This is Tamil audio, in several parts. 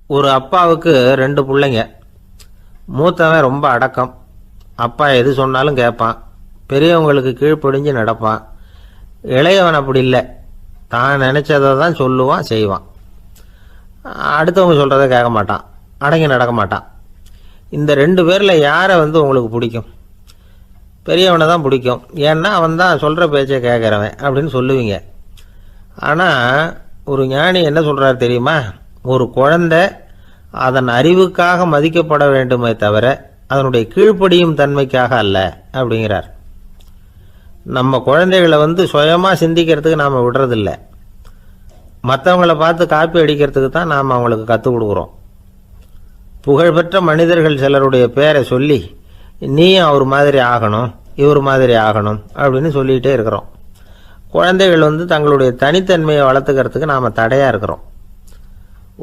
ஒரு அப்பாவுக்கு 2 பிள்ளைங்க. மூத்தவன் ரொம்ப அடக்கம். அப்பா எது சொன்னாலும் கேட்பான். பெரியவங்களுக்கு கீழ்ப்படிஞ்சு நடப்பான். இளையவன் அப்படி இல்லை. தான் நினைச்சதை தான் சொல்லுவான், செய்வான். அடுத்தவங்க சொல்கிறத கேட்க மாட்டான், அடங்கி நடக்க மாட்டான். இந்த 2 பேரில் யாரை உங்களுக்கு பிடிக்கும்? பெரியவனை தான் பிடிக்கும். ஏன்னா அவன் தான் சொல்கிற பேச்சை கேட்குறவன் அப்படின்னு சொல்லுவீங்க. ஆனால் ஒரு ஞானி என்ன சொல்கிறார் தெரியுமா? ஒரு குழந்தை அதன் அறிவுக்காக மதிக்கப்பட வேண்டுமே தவிர அதனுடைய கீழ்ப்படியும் தன்மைக்காக அல்ல அப்படிங்கிறார். நம்ம குழந்தைகளை சுயமாக சிந்திக்கிறதுக்கு நாம் விடுறதில்ல. மற்றவங்களை பார்த்து காப்பி அடிக்கிறதுக்கு தான் நாம் அவங்களுக்கு கற்றுக் கொடுக்குறோம். புகழ்பெற்ற மனிதர்கள் சிலருடைய பேரை சொல்லி நீயும் அவர் மாதிரி ஆகணும், இவர் மாதிரி ஆகணும் அப்படின்னு சொல்லிகிட்டே இருக்கிறோம். குழந்தைகள் தங்களுடைய தனித்தன்மையை வளர்த்துக்கிறதுக்கு நாம் தடையாக இருக்கிறோம்.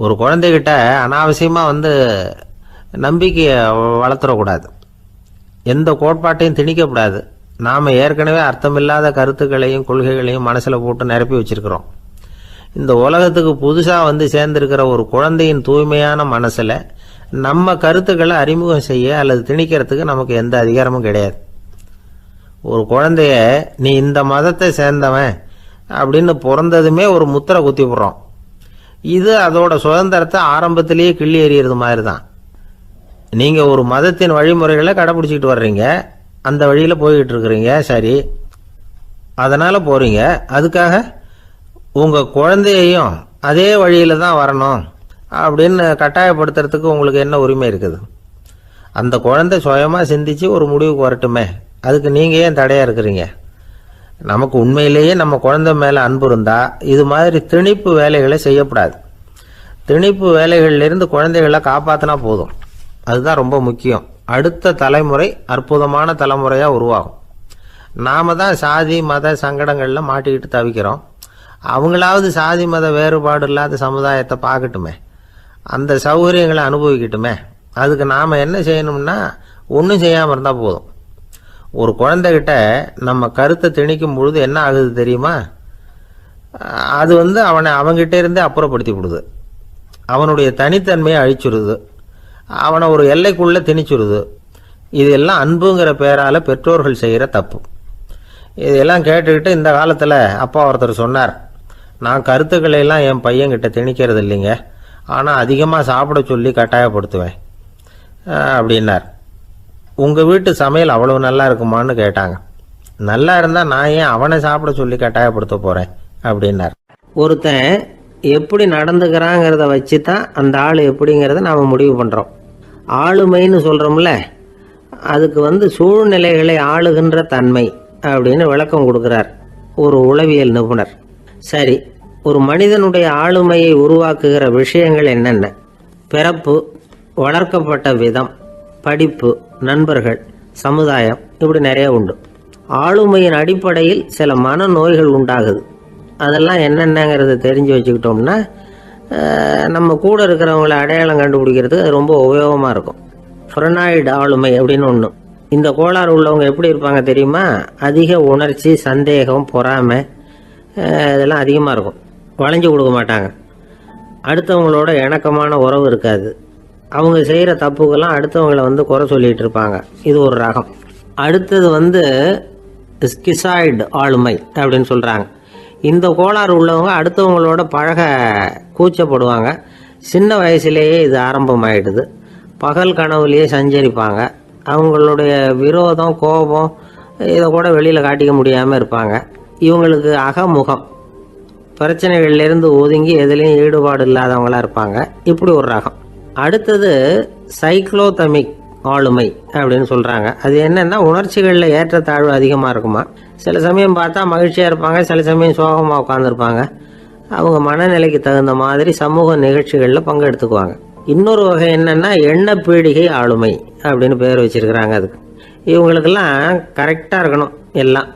ஒரு குழந்தைகிட்ட அனாவசியமாக நம்பிக்கையை வளர்த்துடக்கூடாது. எந்த கோட்பாட்டையும் திணிக்கக்கூடாது. நாம் ஏற்கனவே அர்த்தமில்லாத கருத்துக்களையும் கொள்கைகளையும் மனசில் போட்டு நிரப்பி வச்சிருக்கிறோம். இந்த உலகத்துக்கு புதுசாக சேர்ந்திருக்கிற ஒரு குழந்தையின் தூய்மையான மனசில் நம்ம கருத்துக்களை அறிமுகம் செய்ய அல்லது திணிக்கிறதுக்கு நமக்கு எந்த அதிகாரமும் கிடையாது. ஒரு குழந்தைய நீ இந்த மதத்தை சேர்ந்தவன் அப்படின்னு பிறந்ததுமே ஒரு முத்திரை குத்தி போடுறோம். இது அதோட சுதந்திரத்தை ஆரம்பத்திலேயே கிள்ளி எறிகிறது மாதிரி தான். நீங்கள் ஒரு மதத்தின் வழிமுறைகளை கடைப்பிடிச்சிக்கிட்டு வர்றீங்க, அந்த வழியில் போய்கிட்டு இருக்கிறீங்க, சரி, அதனால் போகிறீங்க. அதுக்காக உங்கள் குழந்தையையும் அதே வழியில் தான் வரணும் அப்படின்னு கட்டாயப்படுத்துறதுக்கு உங்களுக்கு என்ன உரிமை இருக்குது? அந்த குழந்தை சுயமாக சிந்திச்சு ஒரு முடிவுக்கு வரட்டுமே, அதுக்கு நீங்கள் ஏன் தடையாக இருக்கிறீங்க? நமக்கு உண்மையிலேயே நம்ம குழந்தை மேலே அன்பு இருந்தால் இது மாதிரி திணிப்பு வேலைகளை செய்யக்கூடாது. திணிப்பு வேலைகளிலிருந்து குழந்தைகளை காப்பாற்றினா போதும். அதுதான் ரொம்ப முக்கியம். அடுத்த தலைமுறை அற்புதமான தலைமுறையாக உருவாகும். நாம் தான் சாதி மத சங்கடங்களில் மாட்டிக்கிட்டு தவிக்கிறோம். அவங்களாவது சாதி மத வேறுபாடு இல்லாத சமுதாயத்தை பார்க்கட்டுமே, அந்த சௌகரியங்களை அனுபவிக்கட்டுமே. அதுக்கு நாம் என்ன செய்யணும்னா ஒன்றும் செய்யாமல் இருந்தால் போதும். ஒரு குழந்தைகிட்ட நம்ம கருத்தை திணிக்கும் பொழுது என்ன ஆகுது தெரியுமா? அது அவனை அவங்கிட்ட இருந்தே அப்புறப்படுத்தி விடுது. அவனுடைய தனித்தன்மையை அழிச்சுடுது. அவனை ஒரு எல்லைக்குள்ளே திணிச்சுடுது. இதெல்லாம் அன்புங்கிற பேரால் பெற்றோர்கள் செய்கிற தப்பு. இதெல்லாம் கேட்டுக்கிட்டு இந்த காலத்தில் அப்பா ஒருத்தர் சொன்னார், நான் கருத்துக்களை எல்லாம் என் பையன்கிட்ட திணிக்கிறது இல்லைங்க, ஆனால் அதிகமாக சாப்பிட சொல்லி கட்டாயப்படுத்துவேன் அப்படின்னார். உங்கள் வீட்டு சமையல் அவ்வளவு நல்லா இருக்குமான்னு கேட்டாங்க. நல்லா இருந்தால் நான் ஏன் அவனை சாப்பிட சொல்லி கட்டாயப்படுத்த போகிறேன் அப்படின்னார். ஒருத்தன் எப்படி நடந்துக்கிறாங்கிறத வச்சு தான் அந்த ஆள் எப்படிங்கிறத நாம் முடிவு பண்ணுறோம். ஆளுமைன்னு சொல்கிறோம்ல, அதுக்கு சூழ்நிலைகளை ஆளுகின்ற தன்மை அப்படின்னு விளக்கம் கொடுக்குறார் ஒரு உளவியல் நிபுணர். சரி, ஒரு மனிதனுடைய ஆளுமையை உருவாக்குகிற விஷயங்கள் என்னென்ன? பிறப்பு, வளர்க்கப்பட்ட விதம், படிப்பு, நண்பர்கள், சமுதாயம், இப்படி நிறைய உண்டு. ஆளுமையின் அடிப்படையில் சில மனநோய்கள் உண்டாகுது. அதெல்லாம் என்னென்னங்கிறத தெரிஞ்சு வச்சுக்கிட்டோம்னா நம்ம கூட இருக்கிறவங்கள அடையாளம் கண்டுபிடிக்கிறதுக்கு அது ரொம்ப உபயோகமாக இருக்கும். ஃப்ரெனாய்டு ஆளுமை அப்படின்னு ஒன்று. இந்த கோளாறு உள்ளவங்க எப்படி இருப்பாங்க தெரியுமா? அதிக உணர்ச்சி, சந்தேகம், பொறாமை இதெல்லாம் அதிகமாக இருக்கும். வளைஞ்சு கொடுக்க மாட்டாங்க. அடுத்தவங்களோட இணக்கமான உறவு இருக்காது. அவங்க செய்கிற தப்புக்கெல்லாம் அடுத்தவங்களை குறை சொல்லிகிட்டு இருப்பாங்க. இது ஒரு ரகம். அடுத்தது ஸ்கிசாய்டு ஆளுமை அப்படின்னு சொல்கிறாங்க. இந்த கோளாறு உள்ளவங்க அடுத்தவங்களோட பழக கூச்சப்படுவாங்க. சின்ன வயசுலேயே இது ஆரம்பமாயிடுது. பகல் கனவுலேயே சஞ்சரிப்பாங்க. அவங்களுடைய விரோதம், கோபம் இதை கூட வெளியில் காட்டிக்க முடியாமல் இருப்பாங்க. இவங்களுக்கு அகமுகம், பிரச்சனைகள்லேருந்து ஒதுங்கி எதுலேயும் ஈடுபாடு இல்லாதவங்களாக இருப்பாங்க. இப்படி ஒரு ரகம். அடுத்தது சைக்ளோதமிக் ஆளுமை அப்படின்னு சொல்கிறாங்க. அது என்னென்னா உணர்ச்சிகளில் ஏற்றத்தாழ்வு அதிகமாக இருக்குமா. சில சமயம் பார்த்தா மகிழ்ச்சியாக இருப்பாங்க, சில சமயம் சோகமாக உட்காந்துருப்பாங்க. அவங்க மனநிலைக்கு தகுந்த மாதிரி சமூக நிகழ்ச்சிகளில் பங்கெடுத்துக்குவாங்க. இன்னொரு வகை என்னென்னா எண்ணப்பீடிகை ஆளுமை அப்படின்னு பேர் வச்சுருக்கிறாங்க. அதுக்கு இவங்களுக்கெல்லாம் கரெக்டாக இருக்கணும், எல்லாம்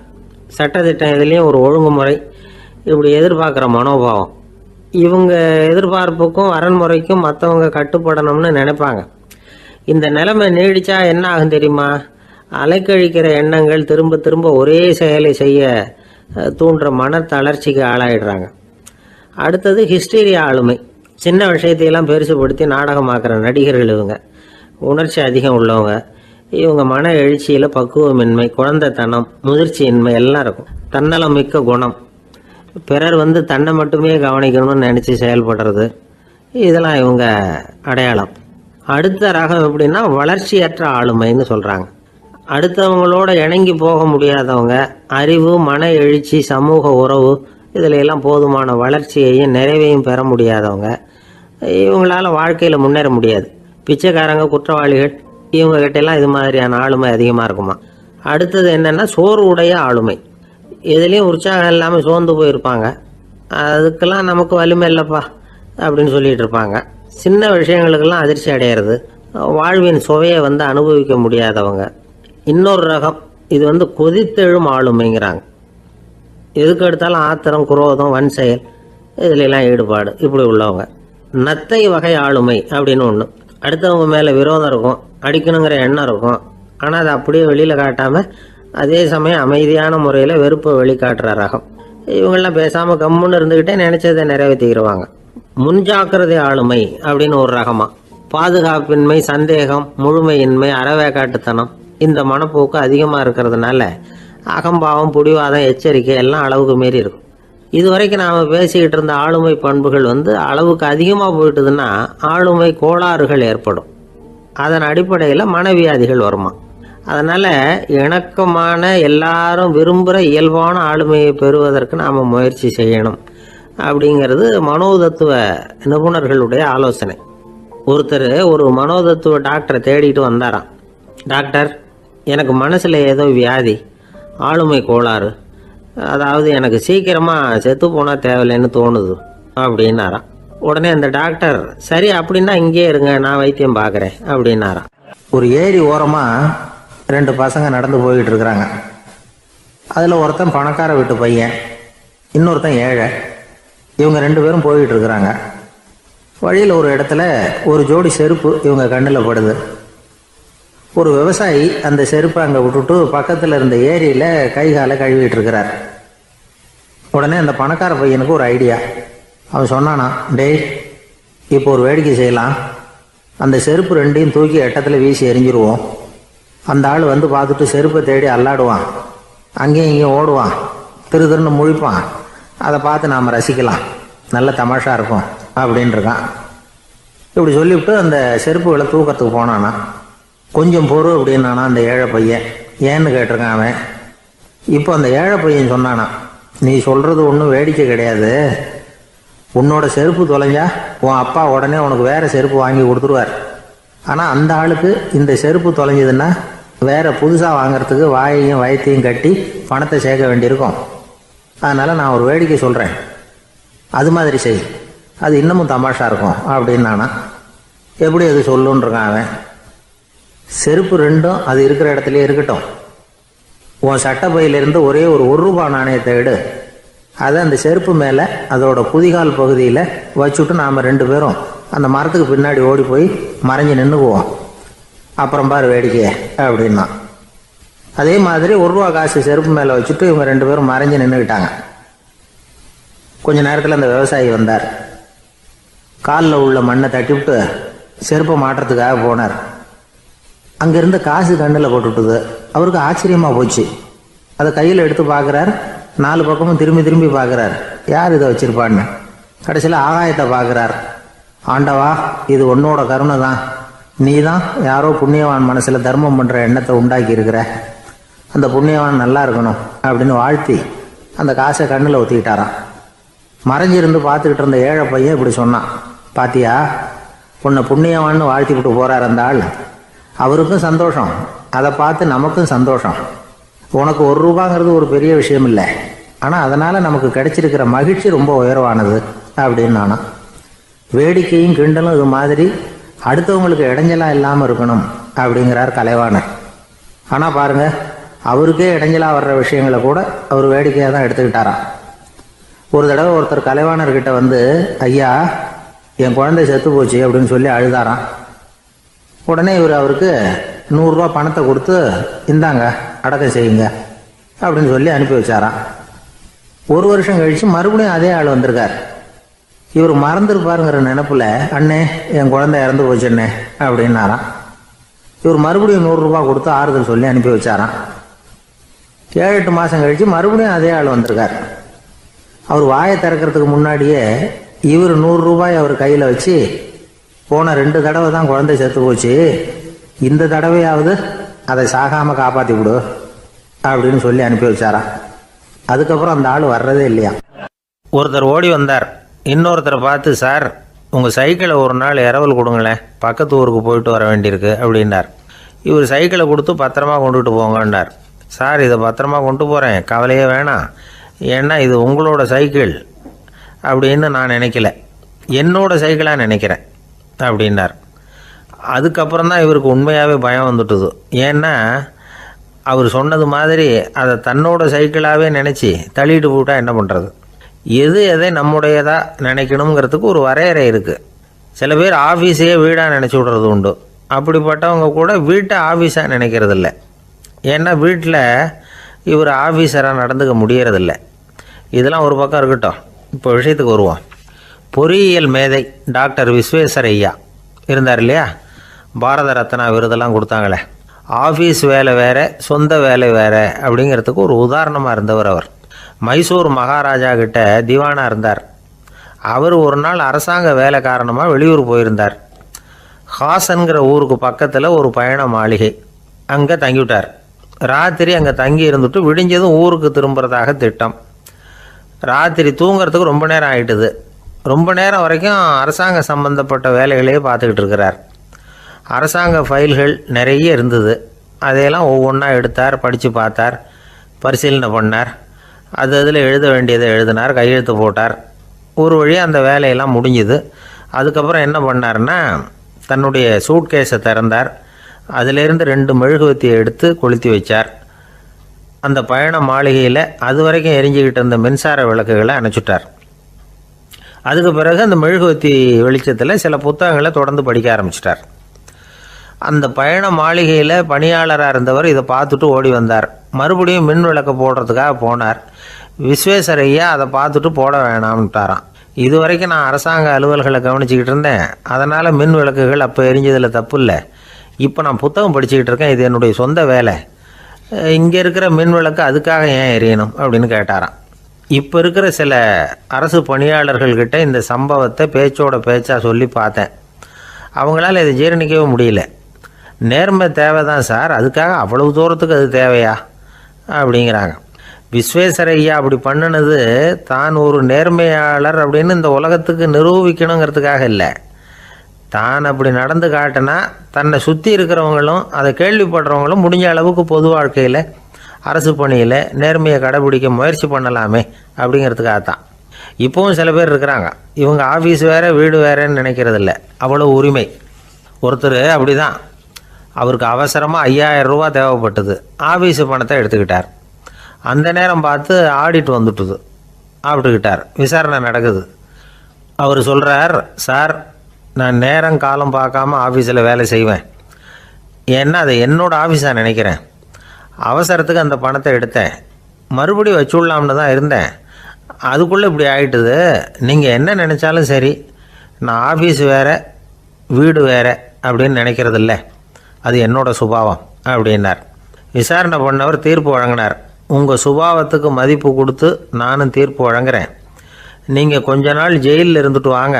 சட்டத்திட்டம், இதுலேயும் ஒரு ஒழுங்குமுறை, இப்படி எதிர்பார்க்குற மனோபாவம். இவங்க எதிர்பார்ப்புக்கும் அரண்முறைக்கும் மற்றவங்க கட்டுப்படணும்னு நினைப்பாங்க. இந்த நிலைமை நீடிச்சா என்ன ஆகும் தெரியுமா? அலைக்கழிக்கிற எண்ணங்கள் திரும்ப திரும்ப ஒரே செயலை செய்ய தூண்டுற மன தளர்ச்சிக்கு ஆளாயிடுறாங்க. அடுத்தது ஹிஸ்டீரியா ஆளுமை. சின்ன விஷயத்தையெல்லாம் பெருசுபடுத்தி நாடகமாக்குற நடிகர்கள் இவங்க. உணர்ச்சி அதிகம் உள்ளவங்க. இவங்க மன எழுச்சியில் பக்குவமின்மை, குழந்தைத்தனம், முதிர்ச்சியின்மை எல்லாம் இருக்கும். தன்னலம் மிக்க குணம். பிறர் தன்னை மட்டுமே கவனிக்கணும்னு நினச்சி செயல்படுறது, இதெல்லாம் இவங்க அடையாளம். அடுத்த ரகம் எப்படின்னா வளர்ச்சியற்ற ஆளுமைன்னு சொல்கிறாங்க. அடுத்தவங்களோட இணங்கி போக முடியாதவங்க. அறிவு, மன எழுச்சி, சமூக உறவு இதில் எல்லாம் போதுமான வளர்ச்சியையும் நிறைவையும் பெற முடியாதவங்க. இவங்களால வாழ்க்கையில் முன்னேற முடியாது. பிச்சைக்காரங்க, குற்றவாளிகள் இவங்ககிட்டெல்லாம் இது மாதிரியான ஆளுமை அதிகமாக இருக்குமா. அடுத்தது என்னென்னா சோர்வுடைய ஆளுமை. எதுலேயும் உற்சாகம் இல்லாமல் சோர்ந்து போயிருப்பாங்க. அதுக்கெல்லாம் நமக்கு வலிமை இல்லைப்பா அப்படின்னு சொல்லிட்டு இருப்பாங்க. சின்ன விஷயங்களுக்கெல்லாம் அதிர்ச்சி அடையிறது. வாழ்வின் சுவையை அனுபவிக்க முடியாதவங்க. இன்னொரு ரகம் இது கொதித்தெழும் ஆளுமைங்கிறாங்க. எதுக்கு எடுத்தாலும் ஆத்திரம், குரோதம், வன் செயல் இதுலெல்லாம் ஈடுபாடு இப்படி உள்ளவங்க. நத்தை வகை ஆளுமை அப்படின்னு ஒன்று. அடுத்தவங்க மேலே விரோதம் இருக்கும், அடிக்கணுங்கிற எண்ணம் இருக்கும். ஆனால் அதை அப்படியே வெளியில் காட்டாமல் அதே சமயம் அமைதியான முறையில் வெறுப்பை வெளிக்காட்டுற ரகம். இவங்கெல்லாம் பேசாமல் கம்முன்னு இருந்துக்கிட்டே நினச்சதை நிறைவேற்றிக்கிடுவாங்க. முன்ஜாக்கிரதை ஆளுமை அப்படின்னு ஒரு ரகமாக. பாதுகாப்பின்மை, சந்தேகம், முழுமையின்மை, அறவேக்காட்டுத்தனம் இந்த மனப்போக்கு அதிகமாக இருக்கிறதுனால அகம்பாவம், புடிவாதம், எச்சரிக்கை எல்லாம் அளவுக்கு மீறி இருக்கும். இதுவரைக்கும் நாம் பேசிக்கிட்டு இருந்த ஆளுமை பண்புகள் அளவுக்கு அதிகமாக போயிட்டுதுன்னா ஆளுமை கோளாறுகள் ஏற்படும். அதன் அடிப்படையில் மனவியாதிகள் வருமா. அதனால் இணக்கமான எல்லாரும் விரும்புகிற இயல்பான ஆளுமையை பெறுவதற்கு நாம் முயற்சி செய்யணும் அப்படிங்கிறது மனோதத்துவ நிபுணர்களுடைய ஆலோசனை. ஒருத்தர் ஒரு மனோதத்துவ டாக்டரை தேடிட்டு வந்தாராம். டாக்டர், எனக்கு மனசில் ஏதோ வியாதி, ஆளுமை கோளாறு, அதாவது எனக்கு சீக்கிரமாக செத்து போனால் தேவையில்லைன்னு தோணுது அப்படின்னாராம். உடனே அந்த டாக்டர், சரி அப்படின்னா இங்கேயே இருங்க, நான் வைத்தியம் பார்க்குறேன் அப்படின்னாராம். ஒரு ஏரி ஓரமாக 2 பசங்க நடந்து போய்கிட்டு இருக்கிறாங்க. அதில் ஒருத்தன் பணக்கார வீட்டு பையன், இன்னொருத்தன் ஏழை. இவங்க 2 பேரும் போய்கிட்டு இருக்கிறாங்க. வழியில் ஒரு இடத்துல ஒரு ஜோடி செருப்பு இவங்க கண்ணில் படுது. ஒரு விவசாயி அந்த செருப்பை அங்கே விட்டுட்டு பக்கத்தில் இருந்த ஏரியில் கை காலை கழுவிட்டு இருக்கிறார். உடனே அந்த பணக்கார பையனுக்கு ஒரு ஐடியா. அவன் சொன்னானா, டேய், இப்போ ஒரு வேடிக்கை செய்யலாம். அந்த செருப்பு 2ஐயும் தூக்கி எட்டத்தில் வீசி எரிஞ்சிருவோம். அந்த ஆள் பார்த்துட்டு செருப்பை தேடி அல்லாடுவான், அங்கேயும் இங்கேயும் ஓடுவான், திருன்னு முழிப்பான். அதை பார்த்து நாம் ரசிக்கலாம், நல்ல தமாஷா இருக்கும் அப்படின்ட்டுருக்கான். இப்படி சொல்லிவிட்டு அந்த செருப்புகளை தூக்கத்துக்கு போனானா. கொஞ்சம் பொறு அப்படின்னானா அந்த ஏழை பையன். ஏன்னு கேட்டிருக்கான் அவன். இப்போ அந்த ஏழை பையன் சொன்னானா, நீ சொல்கிறது ஒன்றும் வேடிக்கை கிடையாது. உன்னோட செருப்பு தொலைஞ்சா உன் அப்பா உடனே உனக்கு வேறு செருப்பு வாங்கி கொடுத்துருவார். ஆனால் அந்த ஆளுக்கு இந்த செருப்பு தொலைஞ்சதுன்னா வேறு புதுசாக வாங்கிறதுக்கு வாயையும் வயத்தையும் கட்டி பணத்தை சேர்க்க வேண்டியிருக்கும். அதனால் நான் ஒரு வேடிக்கை சொல்கிறேன், அது மாதிரி செய், அது இன்னமும் தமாஷா இருக்கும் அப்படின்னானா. எப்படி அது சொல்லுன்றிருக்கான் அவன். செருப்பு 2ம் அது இருக்கிற இடத்துலையே இருக்கட்டும். உன் சட்டை பையிலிருந்து ஒரே ஒரு ரூபா நாணயத்தை எடு. அதை அந்த செருப்பு மேலே அதோட குதிகால் பகுதியில் வச்சுட்டு நாம் 2 பேரும் அந்த மரத்துக்கு பின்னாடி ஓடி போய் மறைஞ்சு நின்றுக்குவோம். அப்புறம் பாரு வேடிக்கையே அப்படின்னா. அதே மாதிரி ரூபா காசு செருப்பு மேலே வச்சுட்டு இவங்க 2 பேரும் மறைஞ்சு நின்றுக்கிட்டாங்க. கொஞ்ச நேரத்தில் அந்த விவசாயி வந்தார். காலில் உள்ள மண்ணை தட்டிவிட்டு செருப்பை மாட்டுறதுக்காக போனார். அங்கேருந்து காசு கண்ணில் போட்டுவிட்டுது. அவருக்கு ஆச்சரியமாக போச்சு. அதை கையில் எடுத்து பார்க்குறார். 4 பக்கமும் திரும்பி திரும்பி பார்க்குறார், யார் இதை வச்சுருப்பான்னு. கடைசியில் ஆகாயத்தை பார்க்குறார். ஆண்டவா, இது உன்னோட கருணை தான். நீ தான் யாரோ புண்ணியவான் மனசில் தர்மம் பண்ணுற எண்ணத்தை உண்டாக்கி இருக்கிற. அந்த புண்ணியவான் நல்லா இருக்கணும் அப்படின்னு வாழ்த்தி அந்த காசை கண்ணில் ஊற்றிக்கிட்டாரான். மறைஞ்சிருந்து பார்த்துக்கிட்டு இருந்த ஏழை பையன் இப்படி சொன்னான், பாத்தியா, உன்னை புண்ணியவான்னு வாழ்த்திக்கிட்டு போகிறார் அந்த ஆள். அவருக்கும் சந்தோஷம், அதை பார்த்து நமக்கும் சந்தோஷம். உனக்கு ரூபாங்கிறது ஒரு பெரிய விஷயம் இல்லை, ஆனால் அதனால் நமக்கு கிடைச்சிருக்கிற மகிழ்ச்சி ரொம்ப உயர்வானது அப்படின்னு நானா. வேடிக்கையும் கிண்டலும் இது மாதிரி அடுத்தவங்களுக்கு இடைஞ்சலாக இல்லாமல் இருக்கணும் அப்படிங்கிறார் கலைவாணர். ஆனால் பாருங்கள், அவருக்கே இடைஞ்சலாக வர்ற விஷயங்களை கூட அவர் வேடிக்கையாக தான் எடுத்துக்கிட்டாராம். ஒரு தடவை ஒருத்தர் கலைவாணர்கிட்ட ஐயா, என் குழந்தை செத்து போச்சு அப்படின்னு சொல்லி அழுதாராம். உடனே இவர் அவருக்கு 100 ரூபா பணத்தை கொடுத்து, இந்தாங்க அடக்கம் செய்யுங்க அப்படின்னு சொல்லி அனுப்பி வச்சாராம். 1 வருஷம் கழித்து மறுபடியும் அதே ஆள் வந்திருக்கார். இவர் மறந்துருப்பாருங்கிற நினைப்புல, அண்ணே என் குழந்தை இறந்து போச்சுண்ணே அப்படின்னாராம். இவர் மறுபடியும் 100 ரூபாய் கொடுத்து ஆறுதல் சொல்லி அனுப்பி வச்சாராம். 7-8 மாதம் கழித்து மறுபடியும் அதே ஆள் வந்திருக்கார். அவர் வாயை திறக்கிறதுக்கு முன்னாடியே இவர் 100 ரூபாய் அவர் கையில் வச்சு, போன 2 தடவை தான் குழந்தை செத்து போச்சு, இந்த தடவையாவது அதை சாகாமல் காப்பாற்றி விடு அப்படின்னு சொல்லி அனுப்பி வச்சாராம். அதுக்கப்புறம் அந்த ஆள் வர்றதே இல்லையா. ஒருத்தர் ஓடி வந்தார். இன்னொருத்தரை பார்த்து, சார் உங்கள் சைக்கிளை ஒரு நாள் இரவல் கொடுங்களேன், பக்கத்து ஊருக்கு போயிட்டு வர வேண்டியிருக்கு அப்படின்னார். இவர் சைக்கிளை கொடுத்து பத்திரமா கொண்டுட்டு போங்கன்னார். சார் இதை பத்திரமா கொண்டு போகிறேன், கவலையே வேணாம், ஏன்னா இது உங்களோட சைக்கிள் அப்படின்னு நான் நினைக்கல, என்னோட சைக்கிளாக நினைக்கிறேன் அப்படின்னார். அதுக்கப்புறம் தான் இவருக்கு உண்மையாகவே பயம் வந்துட்டுது. ஏன்னா அவர் சொன்னது மாதிரி அதை தன்னோட சைக்கிளாகவே நினச்சி தள்ளிட்டு போட்டால் என்ன பண்ணுறது. எது எதை நம்முடையதாக நினைக்கணுங்கிறதுக்கு ஒரு வரையறை இருக்குது. சில பேர் ஆஃபீஸையே வீடாக நினச்சி விட்றது உண்டு. அப்படிப்பட்டவங்க கூட வீட்டை ஆஃபீஸாக நினைக்கிறதில்ல. ஏன்னா வீட்டில் இவர் ஆஃபீஸராக நடந்துக்க முடியறதில்ல. இதெல்லாம் ஒரு பக்கம் இருக்கட்டும். இப்போ விஷயத்துக்கு வருவோம். பொறியியல் மேதை டாக்டர் விஸ்வேஸ்வரய்யா இருந்தார் இல்லையா, பாரத ரத்னா விருதெல்லாம் கொடுத்தாங்களே. ஆஃபீஸ் வேலை வேறு, சொந்த வேலை வேறு அப்படிங்கிறதுக்கு ஒரு உதாரணமாக இருந்தவர் அவர். மைசூர் மகாராஜா கிட்ட திவானாக இருந்தார். அவர் ஒரு நாள் அரசாங்க வேலை காரணமாக வெளியூர் போயிருந்தார். ஹாசன்கிற ஊருக்கு பக்கத்தில் ஒரு பயண மாளிகை, அங்கே தங்கிவிட்டார். ராத்திரி அங்கே தங்கி இருந்துட்டு விடிஞ்சதும் ஊருக்கு திரும்புறதாக திட்டம். ராத்திரி தூங்கிறதுக்கு ரொம்ப நேரம் ஆகிட்டுது. ரொம்ப நேரம் வரைக்கும் அரசாங்க சம்பந்தப்பட்ட வேலைகளையே பார்த்துக்கிட்டு இருக்கிறார். அரசாங்க ஃபைல்கள் நிறைய இருந்தது. அதையெல்லாம் ஒவ்வொன்றா எடுத்தார், படித்து பார்த்தார், பரிசீலனை பண்ணார். அதில் எழுத வேண்டியதை எழுதினார், கையெழுத்து போட்டார். ஒரு வழியாக அந்த வேலையெல்லாம் முடிஞ்சுது. அதுக்கப்புறம் என்ன பண்ணார்னா, தன்னுடைய சூட்கேஸை திறந்தார். அதிலிருந்து 2 மெழுகுவத்தியை எடுத்து கொளுத்தி வச்சார். அந்த பயண மாளிகையில் அது வரைக்கும் எரிஞ்சிக்கிட்டு இருந்த மின்சார விளக்குகளை அணைச்சிட்டார். அதுக்கு பிறகு அந்த மெழுகுவத்தி வெளிச்சத்தில் சில புத்தகங்களை தொடர்ந்து படிக்க ஆரம்பிச்சிட்டார். அந்த பயண மாளிகையில் பணியாளராக இருந்தவர் இதை பார்த்துட்டு ஓடி வந்தார். மறுபடியும் மின் விளக்கு போடுறதுக்காக போனார். விஸ்வேஸ்வரய்யா அதை பார்த்துட்டு போட வேணாம்ட்டாராம். இது வரைக்கும் நான் அரசாங்க அலுவல்களை கவனிச்சிக்கிட்டு இருந்தேன், அதனால் மின் விளக்குகள் அப்போ எரிஞ்சதில் தப்பு இல்லை. இப்போ நான் புத்தகம் படிச்சுக்கிட்டு இருக்கேன், இது என்னுடைய சொந்த வேலை, இங்கே இருக்கிற மின் விளக்கு அதுக்காக ஏன் எரியணும் அப்படின்னு கேட்டாராம். இப்போ இருக்கிற சில அரசு பணியாளர்கள்கிட்ட இந்த சம்பவத்தை பேச்சோட பேச்சாக சொல்லி பார்த்தேன். அவங்களால இதை ஜீரணிக்கவே முடியல. நேர்மை தேவை தான் சார், அதுக்காக அவ்வளவு தூரத்துக்கு அது தேவையா அப்படிங்கிறாங்க. விஸ்வேஸ்வரய்யா அப்படி பண்ணினது தான் ஒரு நேர்மையாளர் அப்படின்னு இந்த உலகத்துக்கு நிரூபிக்கணுங்கிறதுக்காக இல்லை. தான் அப்படி நடந்து காட்டினா தன்னை சுற்றி இருக்கிறவங்களும் அதை கேள்விப்படுறவங்களும் முடிஞ்ச அளவுக்கு பொது வாழ்க்கையில், அரசு பணியில் நேர்மையை கடைபிடிக்க முயற்சி பண்ணலாமே அப்படிங்கிறதுக்காகத்தான். இப்போவும் சில பேர் இருக்கிறாங்க, இவங்க ஆஃபீஸ் வேறு வீடு வேறேன்னு நினைக்கிறதில்ல, அவ்வளோ உரிமை. ஒருத்தர் அப்படி தான், அவருக்கு அவசரமாக 5000 ரூபா தேவைப்பட்டது. ஆஃபீஸு பணத்தை எடுத்துக்கிட்டார். அந்த நேரம் பார்த்து ஆடிட் வந்துட்டுது, ஆப்பிட்டுக்கிட்டார். விசாரணை நடக்குது. அவர் சொல்கிறார், சார் நான் நேரம் காலம் பார்க்காம ஆஃபீஸில் வேலை செய்வேன், ஏன்னா அதை என்னோடய ஆஃபீஸாக நினைக்கிறேன். அவசரத்துக்கு அந்த பணத்தை எடுத்தேன், மறுபடியும் வச்சுடலாம்னு தான் இருந்தேன், அதுக்குள்ளே இப்படி ஆகிட்டுது. நீங்கள் என்ன நினச்சாலும் சரி, நான் ஆஃபீஸ் வேறு வீடு வேறு அப்படின்னு நினைக்கிறதில்ல, அது என்னோடய சுபாவம் அப்படின்னார். விசாரணை பண்ணவர் தீர்ப்பு வழங்கினார். உங்கள் சுபாவத்துக்கு மதிப்பு கொடுத்து நானும் தீர்ப்பு வழங்குறேன். நீங்கள் கொஞ்ச நாள் ஜெயிலில் இருந்துட்டு வாங்க,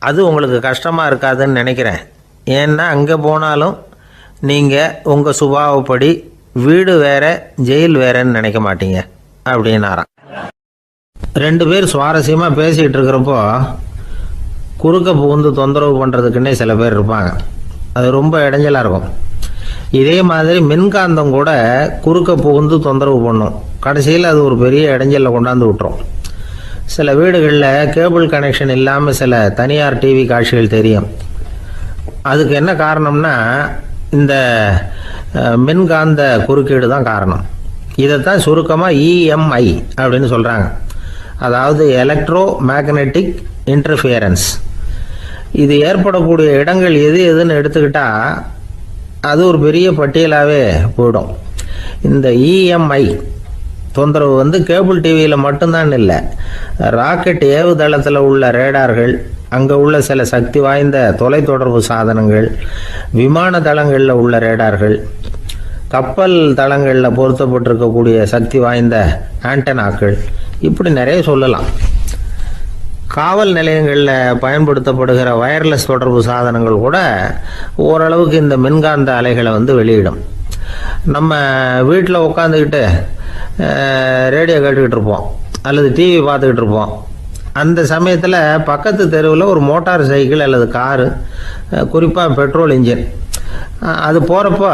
அது உங்களுக்கு கஷ்டமாக இருக்காதுன்னு நினைக்கிறேன். ஏன்னா அங்கே போனாலும் நீங்கள் உங்கள் சுபாவப்படி வீடு வேறு ஜெயில் வேறேன்னு நினைக்க மாட்டீங்க அப்படின்னாராம். 2 பேர் சுவாரஸ்யமாக பேசிகிட்டு இருக்கிறப்போ குறுக்க புகுந்து தொந்தரவு பண்ணுறதுக்குன்னே சில பேர் இருப்பாங்க. அது ரொம்ப இடைஞ்சலாக இருக்கும். இதே மாதிரி மின்காந்தம் கூட குறுக்க புகுந்து தொந்தரவு பண்ணும். கடைசியில் அது ஒரு பெரிய இடைஞ்சலில் கொண்டாந்து விட்டுரும். சில வீடுகளில் கேபிள் கனெக்ஷன் இல்லாமல் சில தனியார் டிவி காட்சிகள் தெரியும். அதுக்கு என்ன காரணம்னா இந்த மின்காந்த குறுக்கீடு தான் காரணம். இதைத்தான் சுருக்கமாக EMI அப்படின்னு சொல்கிறாங்க. அதாவது எலக்ட்ரோ மேக்னெட்டிக் இன்டர்ஃபியரன்ஸ். இது ஏற்படக்கூடிய இடங்கள் எது எதுன்னு எடுத்துக்கிட்டால் அது ஒரு பெரிய பட்டியலாகவே போயிடும். இந்த EMI தொந்தரவு வந்து கேபிள் டிவியில் மட்டும்தான் இல்லை, ராக்கெட் ஏவுதளத்தில் உள்ள ரேடார்கள், அங்கே உள்ள சில சக்தி வாய்ந்த தொலைத்தொடர்பு சாதனங்கள், விமான தளங்களில் உள்ள ரேடார்கள், கப்பல் தளங்களில் பொருத்தப்பட்டிருக்கக்கூடிய சக்தி வாய்ந்த ஆண்டனாக்கள், இப்படி நிறைய சொல்லலாம். காவல் நிலையங்களில் பயன்படுத்தப்படுகிற வயர்லெஸ் தொடர்பு சாதனங்கள் கூட ஓரளவுக்கு இந்த மின்காந்த அலைகளை வந்து வெளியிடும். நம்ம வீட்டில் உட்காந்துக்கிட்டு ரேடியோ கேட்டுக்கிட்டு இருப்போம் அல்லது டிவி பார்த்துக்கிட்டு இருப்போம். அந்த சமயத்தில் பக்கத்து தெருவில் ஒரு மோட்டார் சைக்கிள் அல்லது காரு, குறிப்பாக பெட்ரோல் இன்ஜின், அது போகிறப்போ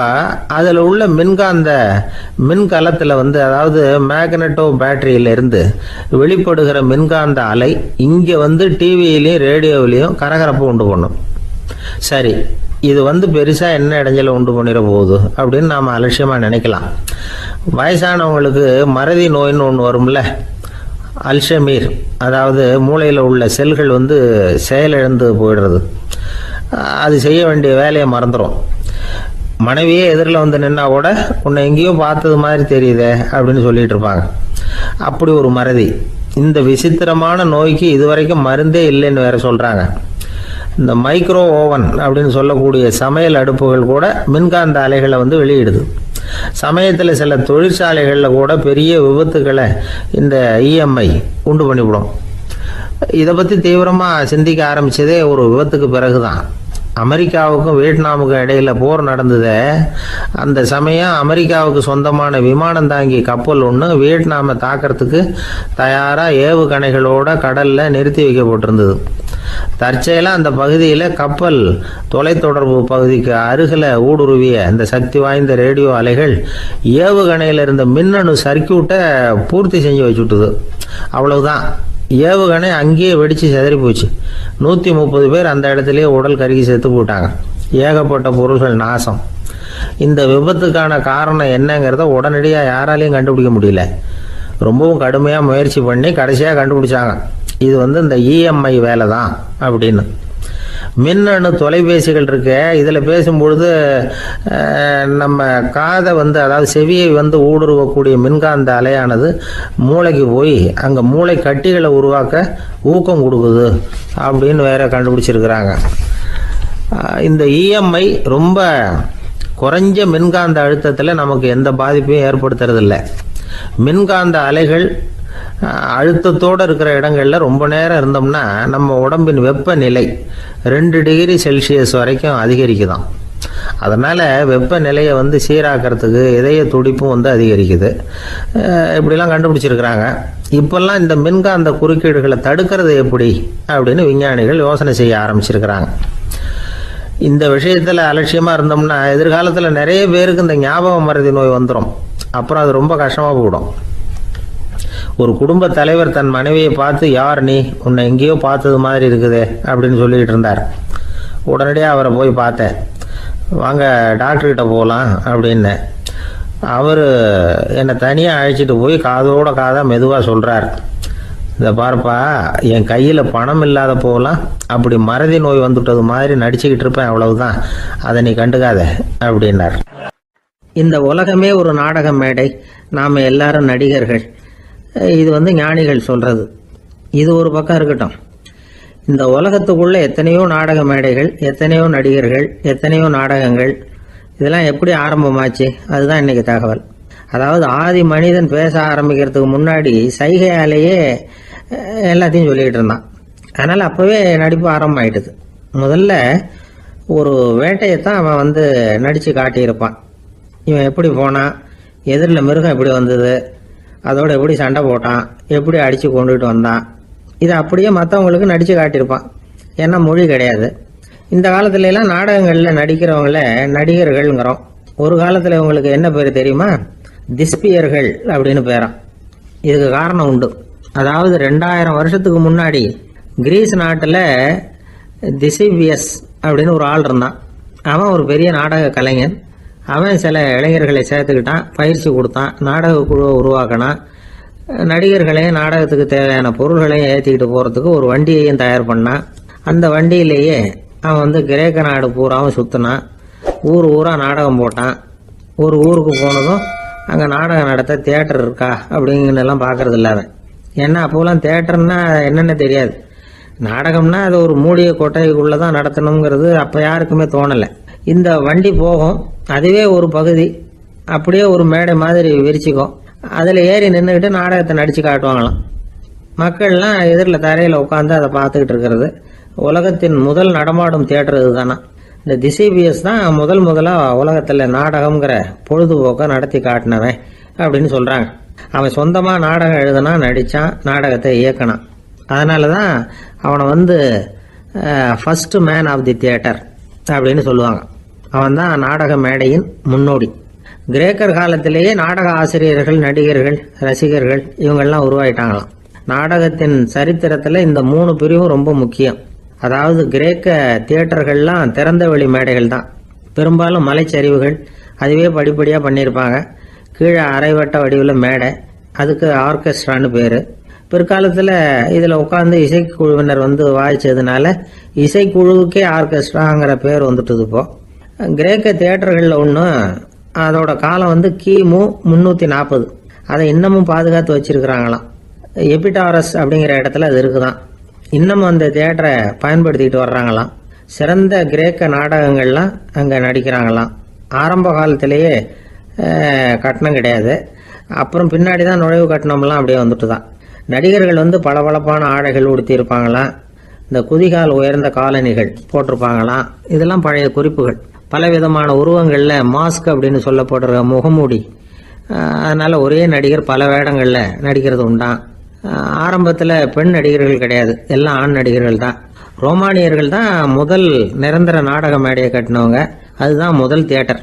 அதில் உள்ள மின்கலத்தில் வந்து, அதாவது மேக்னட்டோ பேட்டரியிலிருந்து வெளிப்படுகிற மின்காந்த அலை இங்கே வந்து டிவியிலையும் ரேடியோவிலையும் கரகரப்பை உண்டு பண்ணும். சரி, இது வந்து பெருசாக என்ன இடைஞ்சலை உண்டு பண்ணிட போகுது அப்படின்னு நாம் அலட்சியமாக நினைக்கலாம். வயசானவங்களுக்கு மறதி நோயின்னு ஒன்று வரும்ல, அல்ஷமீர், அதாவது மூளையில் உள்ள செல்கள் வந்து செயலிழந்து போயிடுறது, அது செய்ய வேண்டிய வேலையை மறந்துடும். மனைவியே எதிரில் வந்து நின்னா கூட உன்னை எங்கேயோ பார்த்தது மாதிரி தெரியுதே அப்படின்னு சொல்லிட்டு இருப்பாங்க. அப்படி ஒரு மறதி. இந்த விசித்திரமான நோய்க்கு இதுவரைக்கும் மருந்தே இல்லைன்னு வேற சொல்கிறாங்க. இந்த மைக்ரோ ஓவன் அப்படின்னு சொல்லக்கூடிய சமையல் அடுப்புகள் கூட மின்காந்த அலைகளை வந்து வெளியிடுது. சமயத்தில் சில தொழிற்சாலைகளில் கூட பெரிய விபத்துக்களை இந்த இஎம்ஐ உண்டு பண்ணிவிடும். இதை பற்றி தீவிரமாக சிந்திக்க ஆரம்பித்ததே ஒரு விபத்துக்கு பிறகு தான். அமெரிக்காவுக்கும் வியட்நாமுக்கும் இடையில போர் நடந்தது. அந்த சமயம் அமெரிக்காவுக்கு சொந்தமான விமானம் தாங்கி கப்பல் ஒன்று வியட்நாமை தாக்கிறதுக்கு தயாராக ஏவுகணைகளோட கடலில் நிறுத்தி வைக்கப்பட்டிருந்தது. தற்செயலாக அந்த பகுதியில் கப்பல் தொலைத்தொடர்பு பகுதிக்கு அருகில் ஊடுருவிய இந்த சக்தி வாய்ந்த ரேடியோ அலைகள் ஏவுகணையில் இருந்த மின்னணு சர்க்கியூட்டை பூர்த்தி செஞ்சு வச்சுட்டுது. அவ்வளவுதான், ஏவுகணை அங்கேயே வெடித்து சிதறி போச்சு. 130 பேர் அந்த இடத்துலயே உடல் கருகி செத்து போட்டாங்க. ஏகப்பட்ட பொருள்கள் நாசம். இந்த விபத்துக்கான காரணம் என்னங்கிறத உடனடியாக யாராலையும் கண்டுபிடிக்க முடியல. ரொம்பவும் கடுமையாக முயற்சி பண்ணி கடைசியாக கண்டுபிடிச்சாங்க, இது வந்து இந்த இஎம்ஐ வேலை தான் அப்படின்னு. மின்னணு தொலைபேசிகள் இருக்கு, இதில் பேசும்பொழுது நம்ம காதை வந்து, அதாவது செவியை வந்து ஊடுருவக்கூடிய மின்காந்த அலையானது மூளைக்கு போய் அங்கே மூளை கட்டிகளை உருவாக்க ஊக்கம் கொடுக்குது அப்படின்னு வேற கண்டுபிடிச்சிருக்கிறாங்க. இந்த இஎம்ஐ ரொம்ப குறைஞ்ச மின்காந்த அழுத்தத்தில் நமக்கு எந்த பாதிப்பையும் ஏற்படுத்துறதில்லை. மின்காந்த அலைகள் அழுத்தத்தோடு இருக்கிற இடங்களில் ரொம்ப நேரம் இருந்தோம்னா நம்ம உடம்பின் வெப்பநிலை 2 டிகிரி செல்சியஸ் வரைக்கும் அதிகரிக்குதாம். அதனால் வெப்பநிலையை வந்து சீராக்கிறதுக்கு இதய துடிப்பும் வந்து அதிகரிக்குது. இப்படிலாம் கண்டுபிடிச்சிருக்கிறாங்க. இப்போல்லாம் இந்த மின்காந்த குறுக்கீடுகளை தடுக்கிறது எப்படி அப்படின்னு விஞ்ஞானிகள் யோசனை செய்ய ஆரம்பிச்சிருக்கிறாங்க. இந்த விஷயத்தில் அலட்சியமாக இருந்தோம்னா எதிர்காலத்தில் நிறைய பேருக்கு இந்த ஞாபக மறதி நோய் வந்துடும். அப்புறம் அது ரொம்ப கஷ்டமாக போயிடும். ஒரு குடும்ப தலைவர் தன் மனைவியை பார்த்து, யார் நீ, உன்னை எங்கேயோ பார்த்தது மாதிரி இருக்குதே அப்படின்னு சொல்லிட்டு இருந்தார். உடனடியாக அவரை போய் பார்த்தேன். வாங்க டாக்டர்கிட்ட போகலாம் அப்படின்னு. அவர் என்னை தனியாக அழைச்சிட்டு போய் காதோட காதாக மெதுவாக சொல்கிறார், இதை பார்ப்பா, என் கையில் பணம் இல்லாத போகலாம் அப்படி மறதி நோய் வந்துட்டது மாதிரி நடிச்சுக்கிட்டு இருப்பேன், அவ்வளவுதான், அதை நீ கண்டுக்காத அப்படின்னார். இந்த உலகமே ஒரு நாடக மேடை, நாம் எல்லாரும் நடிகர்கள். இது வந்து ஞானிகள் சொல்கிறது. இது ஒரு பக்கம் இருக்கட்டும். இந்த உலகத்துக்குள்ளே எத்தனையோ நாடக மேடைகள், எத்தனையோ நடிகர்கள், எத்தனையோ நாடகங்கள், இதெல்லாம் எப்படி ஆரம்பமாச்சு? அதுதான் இன்றைக்கி தகவல். அதாவது ஆதி மனிதன் பேச ஆரம்பிக்கிறதுக்கு முன்னாடி சைகையாலேயே எல்லாத்தையும் சொல்லிக்கிட்டு இருந்தான். அதனால் அப்போவே நடிப்பு ஆரம்பமாயிட்டுது. முதல்ல ஒரு வேட்டையைத்தான் அவன் வந்து நடித்து காட்டியிருப்பான். இவன் எப்படி போனான், எதிரில் மிருகம் எப்படி வந்தது, அதோட எப்படி சண்டை போட்டான், எப்படி அடித்து கொண்டுகிட்டு வந்தான், இதை அப்படியே மற்றவங்களுக்கு நடித்து காட்டியிருப்பான். ஏன்னா மொழி கிடையாது. இந்த காலத்துலலாம் நாடகங்களில் நடிக்கிறவங்கள நடிகர்கள்ங்கிறோம். ஒரு காலத்தில் இவங்களுக்கு என்ன பேர் தெரியுமா? திஸ்பியர்கள் அப்படின்னு பேரான். இதுக்கு காரணம் உண்டு. அதாவது 2000 வருஷத்துக்கு முன்னாடி கிரீஸ் நாட்டில் திசிபியஸ் அப்படின்னு ஒரு ஆள் இருந்தான். அவன் ஒரு பெரிய நாடக கலைஞன். அவன் சில இளைஞர்களை சேர்த்துக்கிட்டான், பயிற்சி கொடுத்தான், நாடக குழுவை உருவாக்கினான். நடிகர்களையும் நாடகத்துக்கு தேவையான பொருள்களையும் ஏற்றிக்கிட்டு போகிறதுக்கு ஒரு வண்டியையும் தயார் பண்ணான். அந்த வண்டியிலேயே அவன் வந்து கிரேக்க நாடு பூராவும் சுற்றினான். ஊர் ஊராக நாடகம் போட்டான். ஒரு ஊருக்கு போனதும் அங்கே நாடகம் நடத்த தியேட்டர் இருக்கா அப்படிங்கிறதெல்லாம் பார்க்கறது இல்லை அவன். ஏன்னா அப்போலாம் தியேட்டர்னா என்னென்ன தெரியாது. நாடகம்னா அது ஒரு மூடிய கொட்டைக்குள்ளே தான் நடத்தணுங்கிறது அப்போ யாருக்குமே தோணலை. இந்த வண்டி போகும், அதுவே ஒரு பகுதி, அப்படியே ஒரு மேடை மாதிரி விரிச்சிக்கும். அதில் ஏறி நின்றுக்கிட்டு நாடகத்தை நடித்து காட்டுவாங்களாம். மக்கள்லாம் எதிரில் தரையில் உட்காந்து அதை பார்த்துக்கிட்டு இருக்கிறது. உலகத்தின் முதல் நடமாடும் தியேட்டர் இதுதானா. இந்த திசைபிஎஸ் தான் முதலாக உலகத்தில் நாடகம்ங்கிற பொழுதுபோக்கை நடத்தி காட்டினவன் அப்படின்னு சொல்கிறாங்க. அவன் சொந்தமாக நாடகம் எழுதுனா, நடித்தான், நாடகத்தை இயக்கினான். அதனால தான் அவனை first man of the theatre அப்படின்னு சொல்லுவாங்க. அவன் தான் நாடக மேடையின் முன்னோடி. கிரேக்கர் காலத்திலேயே நாடக ஆசிரியர்கள், நடிகர்கள், ரசிகர்கள் இவங்கெல்லாம் உருவாயிட்டாங்களாம். நாடகத்தின் சரித்திரத்தில் இந்த 3 பிரிவும் ரொம்ப முக்கியம். அதாவது கிரேக்க தியேட்டர்கள்லாம் திறந்த வெளி மேடைகள் தான். பெரும்பாலும் மலைச்சரிவுகள், அதுவே படிப்படியாக பண்ணியிருப்பாங்க. கீழே அரைவட்ட வடிவில் மேடை, அதுக்கு ஆர்கெஸ்ட்ரான்னு பேர். பிற்காலத்தில் இதில் உட்காந்து இசைக்குழுவினர் வாய்ச்சதுனால இசைக்குழுவுக்கே ஆர்கெஸ்ட்ராங்கிற பேர் வந்துட்டுது. இப்போ கிரேக்க தியேட்டர்களில் ஒன்று, அதோட காலம் கிமு 340. அதை இன்னமும் பாதுகாத்து வச்சிருக்கிறாங்களாம். எபிடாரஸ் அப்படிங்கிற இடத்துல அது இருக்குதான். இன்னமும் அந்த தியேட்டரை பயன்படுத்திக்கிட்டு வர்றாங்களாம். சிறந்த கிரேக்க நாடகங்கள்லாம் அங்கே நடிக்கிறாங்களாம். ஆரம்ப காலத்திலேயே கட்டணம் கிடையாது. அப்புறம் பின்னாடி தான் நுழைவு கட்டணம்லாம் அப்படியே வந்துட்டு தான். நடிகர்கள் பளபளப்பான ஆடைகள் உடுத்தியிருப்பாங்களாம். இந்த குதிகால் உயர்ந்த காலணிகள் போட்டிருப்பாங்களாம். இதெல்லாம் பழைய குறிப்புகள். பலவிதமான உருவங்களில் மாஸ்க் அப்படின்னு சொல்லப்படுற முகமூடி. அதனால் ஒரே நடிகர் பல வேடங்களில் நடிக்கிறது உண்டான். ஆரம்பத்தில் பெண் நடிகர்கள் கிடையாது, எல்லாம் ஆண் நடிகர்கள் தான். ரோமானியர்கள் தான் முதல் நிரந்தர நாடக மேடையை கட்டினவங்க. அதுதான் முதல் தியேட்டர்.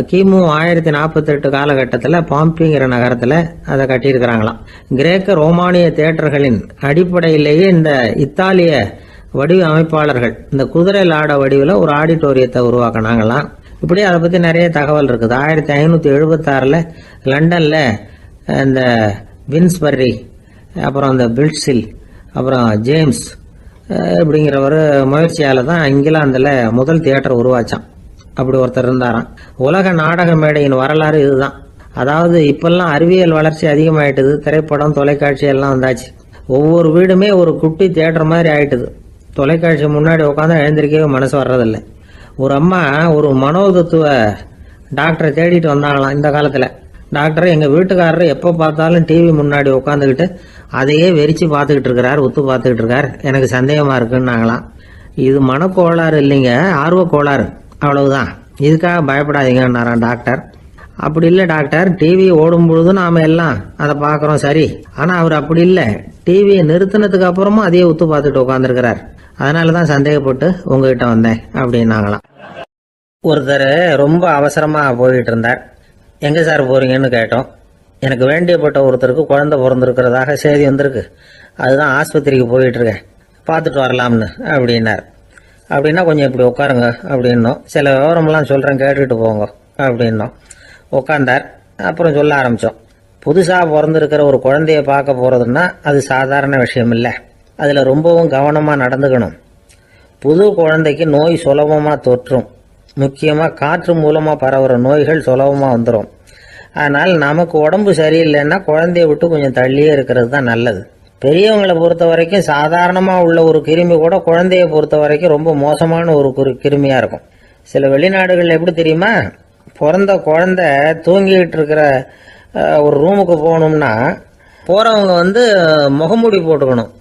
கிமு 1048 காலகட்டத்தில் பாம்பிங்கிற நகரத்தில் அதை கட்டியிருக்கிறாங்களாம். கிரேக்க ரோமானிய தியேட்டர்களின் அடிப்படையிலேயே இந்த இத்தாலிய வடிவ அமைப்பாளர்கள் இந்த குதிரை லாட வடிவில் ஒரு ஆடிட்டோரியத்தை உருவாக்கினாங்களாம். இப்படி அதை பற்றி நிறைய தகவல் இருக்குது. 1576 லண்டனில் இந்த வின்ஸ்பர்ரி, அப்புறம் இந்த பில்ட்ஸில், அப்புறம் ஜேம்ஸ் இப்படிங்கிற ஒரு முயற்சியால் தான் இங்கிலாந்தில் முதல் தியேட்டர் உருவாச்சான். அப்படி ஒருத்தர் இருந்தாராம். உலக நாடக மேடையின் வரலாறு இதுதான். அதாவது இப்பெல்லாம் அறிவியல் வளர்ச்சி அதிகமாயிட்டுது. திரைப்படம், தொலைக்காட்சி எல்லாம் வந்தாச்சு. ஒவ்வொரு வீடுமே ஒரு குட்டி தியேட்டர் மாதிரி ஆயிட்டுது. தொலைக்காட்சி முன்னாடி உட்காந்து எழுந்திருக்கவே மனசு வர்றதில்லை. ஒரு அம்மா ஒரு மனோதத்துவ டாக்டரை தேடிட்டு வந்தாங்களாம் இந்த காலத்தில். டாக்டர், எங்கள் வீட்டுக்காரர் எப்போ பார்த்தாலும் டிவி முன்னாடி உட்காந்துக்கிட்டு அதையே வெறிச்சு பார்த்துக்கிட்டு இருக்கிறார், உத்து பார்த்துக்கிட்டு இருக்கார், எனக்கு சந்தேகமாக இருக்குன்னாங்களாம். இது மனக்கோளாறு இல்லைங்க, ஆர்வ கோளாறு, அவ்வளவுதான், இதுக்காக பயப்படாதீங்கன்னாராம் டாக்டர். அப்படி இல்லை டாக்டர், டிவி ஓடும் பொழுது நாம் எல்லாம் அதை பார்க்குறோம் சரி, ஆனால் அவர் அப்படி இல்லை, டிவியை நிறுத்தினதுக்கு அப்புறமும் அதையே உத்து பார்த்துட்டு உட்காந்துருக்கிறார், அதனால தான் சந்தேகப்பட்டு உங்ககிட்ட வந்தேன் அப்படின்னாங்களாம். ஒருத்தர் ரொம்ப அவசரமாக போயிட்டு இருந்தார். எங்கே சார் போகிறீங்கன்னு கேட்டோம். எனக்கு வேண்டியப்பட்ட ஒருத்தருக்கு குழந்தை பிறந்திருக்கிறதாக செய்தி வந்திருக்கு, அதுதான் ஆஸ்பத்திரிக்கு போயிட்டுருக்கேன், பார்த்துட்டு வரலாம்னு அப்படின்னார். அப்படின்னா கொஞ்சம் இப்படி உட்காருங்க அப்படின்னோம். சில விவரமெல்லாம் சொல்கிறேன், கேட்டுட்டு போங்க அப்படின்னோம். உட்காந்தார். அப்புறம் சொல்ல ஆரம்பித்தோம். புதுசாக பிறந்திருக்கிற ஒரு குழந்தைய பார்க்க போகிறதுன்னா அது சாதாரண விஷயம் இல்லை, அதில் ரொம்பவும் கவனமாக நடந்துக்கணும். புது குழந்தைக்கு நோய் சுலபமாக தொற்றும், முக்கியமாக காற்று மூலமாக பரவுகிற நோய்கள் சுலபமாக வந்துடும். அதனால் நமக்கு உடம்பு சரியில்லைன்னா குழந்தைய விட்டு கொஞ்சம் தள்ளியே இருக்கிறது தான் நல்லது. பெரியவங்களை பொறுத்த வரைக்கும் சாதாரணமாக உள்ள ஒரு கிருமி கூட குழந்தைய பொறுத்த வரைக்கும் ரொம்ப மோசமான ஒரு கிருமியாக இருக்கும். சில வெளிநாடுகள் எப்படி தெரியுமா, பிறந்த குழந்தை தூங்கிட்டு இருக்கிற ஒரு ரூமுக்கு போகணும்னா போகிறவங்க முகமூடி போட்டுக்கணும்,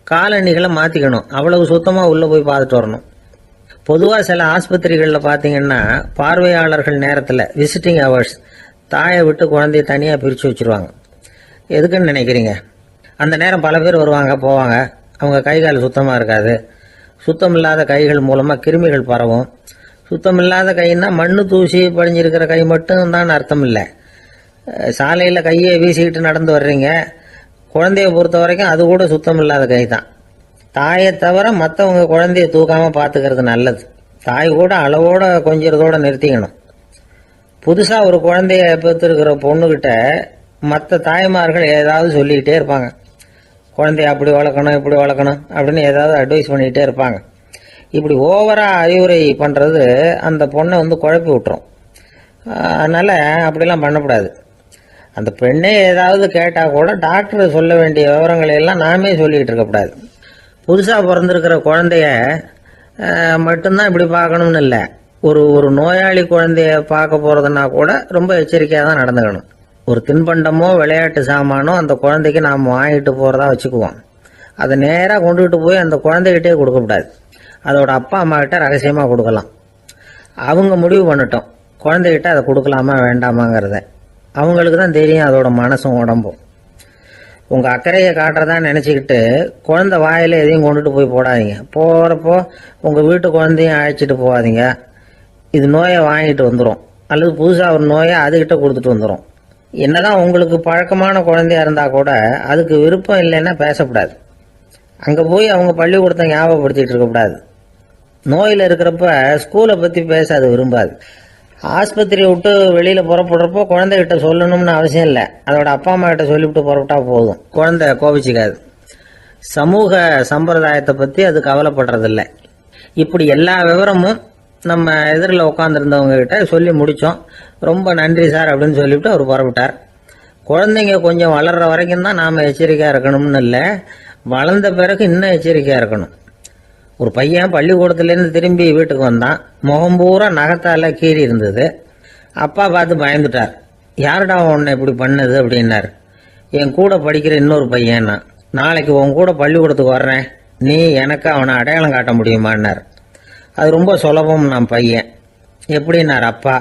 காலணிகளை மாற்றிக்கணும், அவ்வளவு சுத்தமாக உள்ளே போய் பார்த்துட்டு வரணும். பொதுவாக சில ஆஸ்பத்திரிகளில் பார்த்தீங்கன்னா பார்வையாளர்கள் நேரத்தில் விசிட்டிங் ஹவர்ஸ் தாயை விட்டு குழந்தைய தனியாக பிரித்து வச்சுருவாங்க. எதுக்குன்னு நினைக்கிறீங்க? அந்த நேரம் பல பேர் வருவாங்க போவாங்க, அவங்க கை கால் சுத்தமாக இருக்காது. சுத்தம் இல்லாத கைகள் மூலமாக கிருமிகள் பரவும். சுத்தம் இல்லாத கைன்னா மண்ணு தூசி படிஞ்சிருக்கிற கை மட்டும் தான் அர்த்தம் இல்லை. சாலையில் கையை வீசிக்கிட்டு நடந்து வர்றீங்க, குழந்தைய பொறுத்த வரைக்கும் அது கூட சுத்தம் இல்லாத கை தான். தாயை தவிர மற்றவங்க குழந்தைய தூக்காமல் பார்த்துக்கிறது நல்லது. தாய் கூட அளவோட கொஞ்சிறதோட நிறுத்திக்கணும். புதுசாக ஒரு குழந்தைய பெற்றிருக்கிற பொண்ணுக்கிட்ட மற்ற தாய்மார்கள் ஏதாவது சொல்லிக்கிட்டே இருப்பாங்க. குழந்தைய அப்படி வளர்க்கணும், இப்படி வளர்க்கணும் அப்படின்னு ஏதாவது அட்வைஸ் பண்ணிக்கிட்டே இருப்பாங்க. இப்படி ஓவராக அறிவுரை பண்ணுறது அந்த பொண்ணை குழப்பி விட்டுரும். அதனால் அப்படிலாம் பண்ணக்கூடாது. அந்த பெண்ணே ஏதாவது கேட்டால் கூட டாக்டர் சொல்ல வேண்டிய விவரங்களை எல்லாம் நாமே சொல்லிகிட்டு இருக்கக்கூடாது. புதுசாக பிறந்திருக்கிற குழந்தைய மட்டும்தான் இப்படி பார்க்கணும்னு இல்லை. ஒரு நோயாளி குழந்தைய பார்க்க போகிறதுனா கூட ரொம்ப எச்சரிக்கையாக தான் நடந்துக்கணும். ஒரு தின்பண்டமோ விளையாட்டு சாமானோ அந்த குழந்தைக்கு நாம் வாங்கிட்டு போகிறதா வச்சுக்குவோம். அதை நேராக கொண்டுகிட்டு போய் அந்த குழந்தைகிட்டே கொடுக்கக்கூடாது. அதோட அப்பா அம்மா கிட்ட ரகசியமாக கொடுக்கலாம். அவங்க முடிவு பண்ணட்டும் குழந்தைகிட்ட அதை கொடுக்கலாமா வேண்டாமாங்கிறத. அவங்களுக்கு தான் தெரியும் அதோட மனசும் உடம்பும். உங்கள் அக்கறையை காட்டுறதா நினச்சிக்கிட்டு குழந்தை வாயில் எதையும் கொண்டுட்டு போய் போடாதீங்க. போகிறப்போ உங்கள் வீட்டு குழந்தையும் அழைச்சிட்டு போகாதீங்க. இது நோயை வாங்கிட்டு வந்துடும், அல்லது புதுசாக ஒரு நோயை அதுக்கிட்ட கொடுத்துட்டு வந்துடும். என்னதான் உங்களுக்கு பழக்கமான குழந்தையா இருந்தால் கூட அதுக்கு விருப்பம் இல்லைன்னா பேசக்கூடாது. அங்கே போய் அவங்க பள்ளிக்கூடத்தை ஞாபகப்படுத்திகிட்டு இருக்கக்கூடாது. நோயில் இருக்கிறப்ப ஸ்கூலை பற்றி பேச அது விரும்பாது. ஆஸ்பத்திரியை விட்டு வெளியில் புறப்படுறப்போ குழந்தைகிட்ட சொல்லணும்னு அவசியம் இல்லை. அதோட அப்பா அம்மா கிட்ட சொல்லிவிட்டு புறப்பட்டா போதும். குழந்தை கோபிச்சிக்காது. சமூக சம்பிரதாயத்தை பற்றி அது கவலைப்படுறதில்லை. இப்படி எல்லா விவரமும் நம்ம எதிரில் உட்காந்துருந்தவங்க கிட்ட சொல்லி முடித்தோம். ரொம்ப நன்றி சார் அப்படின்னு சொல்லிவிட்டு அவர் புறப்பட்டார். குழந்தைங்க கொஞ்சம் வளர்கிற வரைக்கும் தான் நாம் எச்சரிக்கையாக இருக்கணும்னு இல்லை, வளர்ந்த பிறகு இன்னும் எச்சரிக்கையாக இருக்கணும். ஒரு பையன் பள்ளிக்கூடத்துலேருந்து திரும்பி வீட்டுக்கு வந்தான். முகம் பூரா நகத்தால் கீறி இருந்தது. அப்பா பார்த்து பயந்துட்டார். யாருடா உன்னை இப்படி பண்ணது அப்படின்னார். என் கூட படிக்கிற இன்னொரு பையன். நாளைக்கு உன் கூட பள்ளிக்கூடத்துக்கு வர்றேன், நீ எனக்கு அவனை அடையாளம் காட்ட முடியுமான்னார். அது ரொம்ப சுலபம். நான் பையன் எப்படின்னார் அப்பா.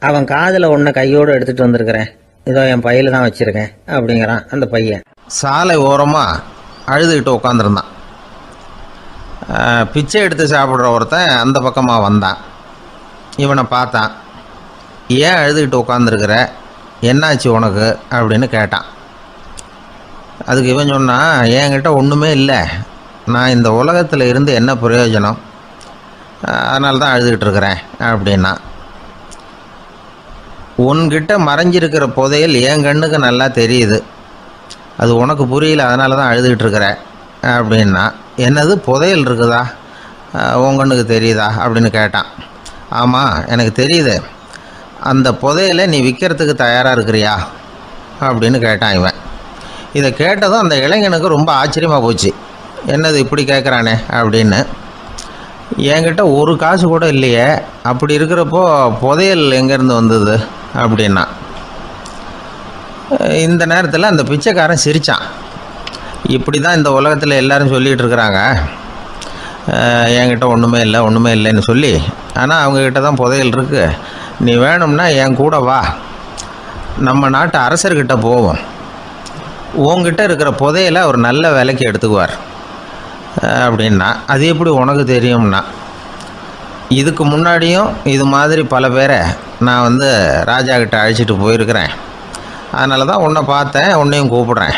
அவன் காதில் ஒன்றை கையோடு எடுத்துகிட்டு வந்திருக்கிறேன், இதோ என் பையில தான் வச்சுருக்கேன் அப்படிங்கிறான் அந்த பையன். சாலை ஓரமாக அழுதுகிட்டு உட்காந்துருந்தான். பிச்சை எடுத்து சாப்பிட்ற ஒருத்தன் அந்த பக்கமாக வந்தான். இவனை பார்த்தான். ஏன் அழுதுகிட்டு உட்காந்துருக்கிற, என்னாச்சு உனக்கு அப்படின்னு கேட்டான். அதுக்கு இவன் சொன்னான், என்கிட்ட ஒன்றுமே இல்லை, நான் இந்த உலகத்தில் இருந்து என்ன பிரயோஜனம், அதனால தான் அழுதுகிட்டு இருக்கிறேன் அப்படின்னா. உன்கிட்ட மறைஞ்சிருக்கிற புதையல் என் கண்ணுக்கு நல்லா தெரியுது, அது உனக்கு புரியல, அதனால தான் அழுதுகிட்டு இருக்கிற அப்படின்னா. என்னது புதையல் இருக்குதா, உன் கண்ணுக்கு தெரியுதா அப்படின்னு கேட்டான். ஆமாம் எனக்கு தெரியுது, அந்த புதையலை நீ விற்கிறதுக்கு தயாராக இருக்கிறியா அப்படின்னு கேட்டான் இவன். இதை கேட்டதும் அந்த இளைஞனுக்கு ரொம்ப ஆச்சரியமாக போச்சு. என்னது இப்படி கேட்குறானே அப்படின்னு. என்கிட்ட ஒரு காசு கூட இல்லையே, அப்படி இருக்கிறப்போ புதையல் எங்கேருந்து வந்தது அப்படின்னா. இந்த நேரத்தில் அந்த பிச்சைக்காரன் சிரித்தான். இப்படி தான் இந்த உலகத்தில் எல்லோரும் சொல்லிகிட்டு இருக்கிறாங்க, என்கிட்ட ஒன்றுமே இல்லைன்னு சொல்லி. ஆனால் அவங்கக்கிட்ட தான் புதையல் இருக்குது, நீ வேணும்னா என் கூட வா, நம்ம நாட்டு அரசர்கிட்ட போவோம், உங்ககிட்ட இருக்கிற புதையலை அவர் நல்ல விலைக்கு எடுத்துக்குவார் அப்படின்னா. அது எப்படி உனக்கு தெரியும்னா, இதுக்கு முன்னாடியும் இது மாதிரி பல பேரை நான் ராஜா கிட்ட அழைச்சிட்டு போயிருக்கிறேன், அதனால தான் உன்னை பார்த்தேன், உன்னையும் கூப்பிட்றேன்,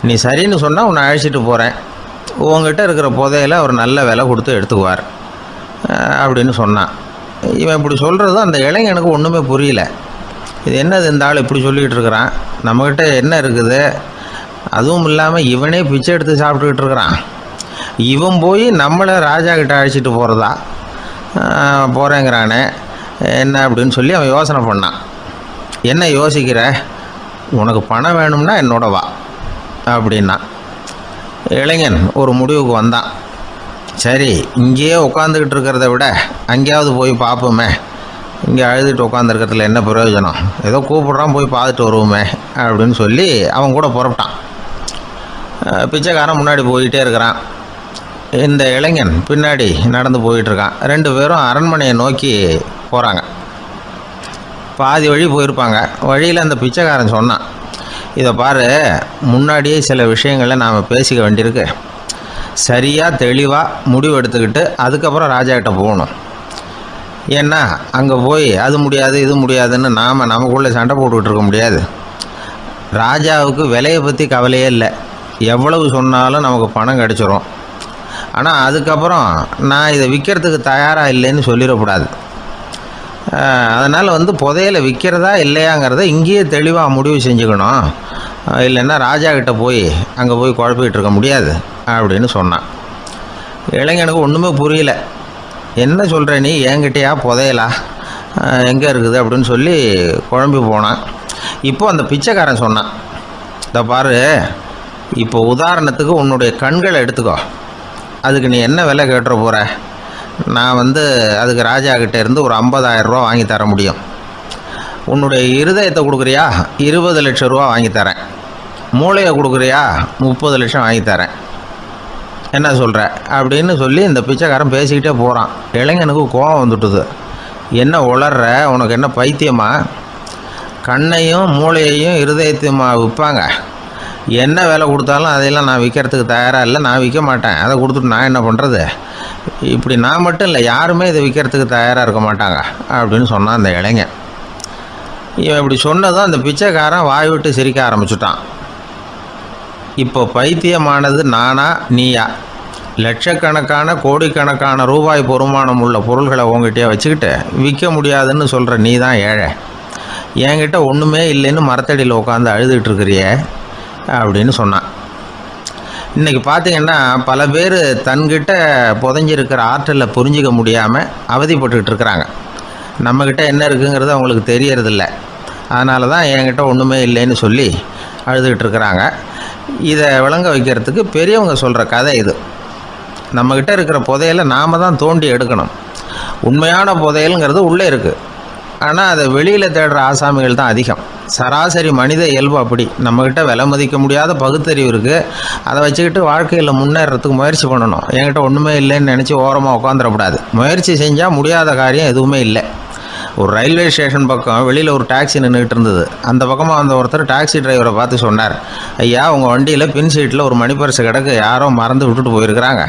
நீ சரின்னு சொன்னால் உன்னை அழைச்சிட்டு போகிறேன், உங்ககிட்ட இருக்கிற புதையலை அவர் நல்ல விலை கொடுத்து எடுத்துக்குவார் அப்படின்னு சொன்னான். இவன் இப்படி சொல்கிறதும் அந்த இளைஞனுக்கு ஒன்றுமே புரியல. இது என்னது இந்த ஆள் இப்படி சொல்லிக்கிட்டு இருக்கிறான், நம்மக்கிட்ட என்ன இருக்குது, அதுவும் இல்லாமல் இவனே பிச்சை எடுத்து சாப்பிட்டுக்கிட்டு இருக்கிறான், இவன் போய் நம்மளை ராஜா கிட்ட அழைச்சிட்டு போகிறதா போகிறேங்கிறானே என்ன அப்படின்னு சொல்லி அவன் யோசனை பண்ணான். என்ன யோசிக்கிற, உனக்கு பணம் வேணும்னா என்னோட வா அப்படின்னா. இளைஞன் ஒரு முடிவுக்கு வந்தான். சரி, இங்கேயே உட்காந்துக்கிட்டு இருக்கிறத விட அங்கேயாவது போய் பார்ப்போமே, இங்கே அழுதுட்டு உட்காந்துருக்கிறதுல என்ன பிரயோஜனம், ஏதோ கூப்பிட்றான் போய் பார்த்துட்டு வருவோமே அப்படின்னு சொல்லி அவன் கூட புறப்பட்டான். பிச்சைக்காரன் முன்னாடி போயிட்டே இருக்கிறான், இந்த இளைஞன் பின்னாடி நடந்து போயிட்டுருக்கான். ரெண்டு பேரும் அரண்மனையை நோக்கி போகிறாங்க. பாதி வழி போயிருப்பாங்க. வழியில் அந்த பிச்சைக்காரன் சொன்னான், இதை பாரு, முன்னாடியே சில விஷயங்களை நாம் பேசிக்க வேண்டியிருக்கு, சரியாக தெளிவாக முடிவு எடுத்துக்கிட்டு அதுக்கப்புறம் ராஜாக்கிட்ட போகணும். ஏன்னா அங்கே போய் அது முடியாது இது முடியாதுன்னு நாம் நமக்குள்ளே சண்டை போட்டுக்கிட்டு இருக்க முடியாது. ராஜாவுக்கு விலையை பற்றி கவலையே இல்லை, எவ்வளவு சொன்னாலும் நமக்கு பணம் கிடச்சிரும். ஆனால் அதுக்கப்புறம் நான் இதை விற்கிறதுக்கு தயாராக இல்லைன்னு சொல்லிடக்கூடாது. அதனால் புதையலை விற்கிறதா இல்லையாங்கிறத இங்கேயே தெளிவாக முடிவு செஞ்சுக்கணும், இல்லைன்னா ராஜா கிட்ட போய் அங்கே போய் குழப்பிக்கிட்டு இருக்க முடியாது அப்படின்னு சொன்னான். இளைஞனுக்கு ஒன்றுமே புரியல. என்ன சொல்கிற நீ, என்கிட்டயா புதையலா, எங்கே இருக்குது அப்படின்னு சொல்லி குழம்பி போனான். இப்போ அந்த பிச்சைக்காரன் சொன்னான், இதை பாரு, இப்போ உதாரணத்துக்கு உன்னுடைய கண்களை எடுத்துக்கோ. அதுக்கு நீ என்ன விலை கேட்டுற போகிற? நான் அதுக்கு ராஜா கிட்டே இருந்து ஒரு 50,000 ரூபா வாங்கி தர முடியும். உன்னுடைய இருதயத்தை கொடுக்குறியா? 20 லட்சம் ரூபா வாங்கி தரேன். மூளையை கொடுக்குறியா? 30 லட்சம் வாங்கி தரேன். என்ன சொல்கிற அப்படின்னு சொல்லி இந்த பிச்சைக்காரன் பேசிக்கிட்டே போகிறான். இளைஞனுக்கு கோபம் வந்துட்டுது. என்ன உளர்ற? உனக்கு என்ன பைத்தியமா? கண்ணையும் மூளையையும் இருதயத்தையுமா விற்பாங்க? என்ன விலை கொடுத்தாலும் அதையெல்லாம் நான் விற்கிறதுக்கு தயாராக இல்லை, நான் விற்க மாட்டேன். அதை கொடுத்துட்டு நான் என்ன பண்ணுறது? இப்படி நான் மட்டும் இல்லை, யாருமே இதை விற்கிறதுக்கு தயாராக இருக்க மாட்டாங்க அப்படின்னு சொன்னான் அந்த இளைஞன். இவன் இப்படி சொன்னதும் அந்த பிச்சைக்காரன் வாய் விட்டு சிரிக்க ஆரம்பிச்சுட்டான். இப்போ பைத்தியமானது நானா நீயா? லட்சக்கணக்கான கோடிக்கணக்கான ரூபாய் பொறுமானம் உள்ள பொருள்களை உங்ககிட்டயே வச்சுக்கிட்டு விற்க முடியாதுன்னு சொல்கிற நீ தான் ஏழை. என்கிட்ட ஒன்றுமே இல்லைன்னு மரத்தடியில் உட்காந்து அழுதுகிட்டு இருக்கிறியே அப்படின்னு சொன்னான். இன்றைக்கி பார்த்திங்கன்னா பல பேர் தன்கிட்ட புதைஞ்சிருக்கிற ஆற்றலை புரிஞ்சிக்க முடியாமல் அவதிப்பட்டுக்கிட்டு இருக்கிறாங்க. நம்மக்கிட்ட என்ன இருக்குங்கிறது அவங்களுக்கு தெரியறதில்ல. அதனால தான் என்கிட்ட ஒன்றுமே இல்லைன்னு சொல்லி அழுதுகிட்டு இருக்கிறாங்க. இதை விளங்க வைக்கிறதுக்கு பெரியவங்க சொல்கிற கதை இது. நம்மக்கிட்ட இருக்கிற புதையலை நாம் தான் தோண்டி எடுக்கணும். உண்மையான புதையலுங்கிறது உள்ளே இருக்குது. ஆனால் அதை வெளியில் தேடுற ஆசாமிகள் தான் அதிகம். சராசரி மனித இயல்பு அப்படி. நம்மக்கிட்ட விலை மதிக்க முடியாத பகுத்தறிவு இருக்குது. அதை வச்சுக்கிட்டு வாழ்க்கையில் முன்னேறதுக்கு முயற்சி பண்ணணும். என்கிட்ட ஒன்றுமே இல்லைன்னு நினச்சி ஓரமாக உட்காந்துடக்கூடாது. முயற்சி செஞ்சால் முடியாத காரியம் எதுவுமே இல்லை. ஒரு ரயில்வே ஸ்டேஷன் பக்கம் வெளியில் ஒரு டாக்ஸி நின்றுக்கிட்டு இருந்தது. அந்த பக்கமாக வந்த ஒருத்தர் டாக்ஸி டிரைவரை பார்த்து சொன்னார், ஐயா, உங்கள் வண்டியில் பின் சீட்டில் ஒரு மணி பர்ஸ் கிடக்கு, யாரோ மறந்து விட்டுட்டு போயிருக்கிறாங்க.